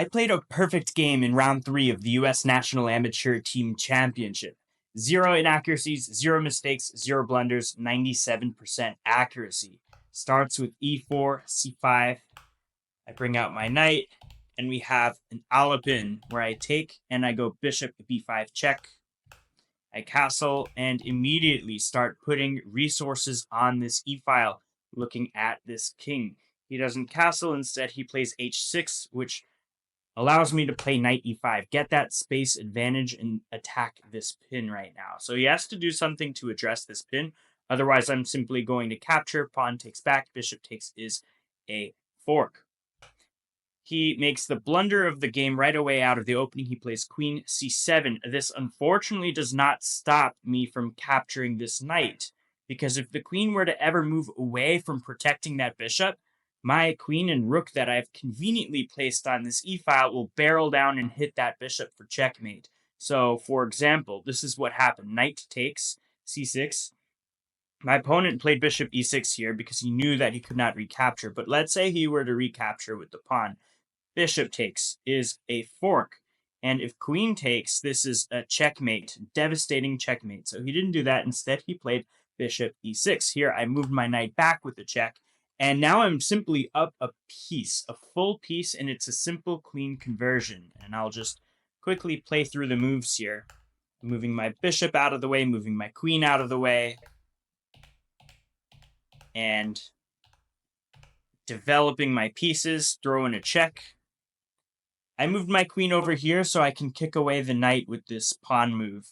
I played a perfect game in round 3 of the US National Amateur Team Championship. 0 inaccuracies, 0 mistakes, 0 blunders, 97% accuracy. Starts with e4, c5. I bring out my knight, and we have an Alapin where I take and I go bishop b5 check. I castle and immediately start putting resources on this e-file, looking at this king. He doesn't castle, instead he plays h6, which allows me to play knight e5, get that space advantage and attack this pin right now. So he has to do something to address this pin. Otherwise, I'm simply going to capture, pawn takes back, bishop takes is a fork. He makes the blunder of the game right away out of the opening. He plays queen c7. This unfortunately does not stop me from capturing this knight, because if the queen were to ever move away from protecting that bishop, my queen and rook that I've conveniently placed on this e-file will barrel down and hit that bishop for checkmate. So, for example, this is what happened. Knight takes c6. My opponent played bishop e6 here because he knew that he could not recapture. But let's say he were to recapture with the pawn. Bishop takes is a fork. And if queen takes, this is a checkmate, devastating checkmate. So he didn't do that. Instead, he played bishop e6. Here, I moved my knight back with the check. And now I'm simply up a piece, a full piece, and it's a simple queen conversion. And I'll just quickly play through the moves here. Moving my bishop out of the way, moving my queen out of the way, and developing my pieces, throw in a check. I moved my queen over here so I can kick away the knight with this pawn move.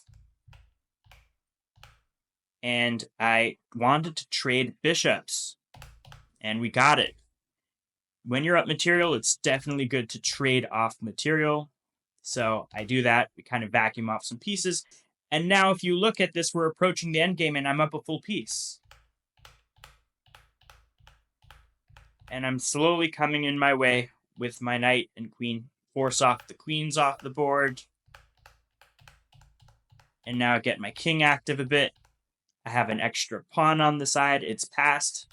And I wanted to trade bishops. And we got it. When you're up material, it's definitely good to trade off material. So I do that. We kind of vacuum off some pieces. And now if you look at this, we're approaching the endgame and I'm up a full piece. And I'm slowly coming in my way with my knight and queen. Force off the queens off the board. And now I get my king active a bit. I have an extra pawn on the side. It's passed.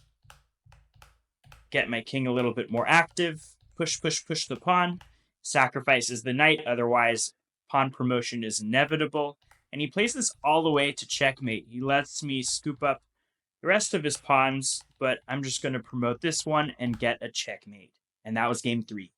Get my king a little bit more active. Push, push, push the pawn. Sacrifices the knight. Otherwise, pawn promotion is inevitable. And he plays this all the way to checkmate. He lets me scoop up the rest of his pawns, but I'm just going to promote this one and get a checkmate. And that was game 3.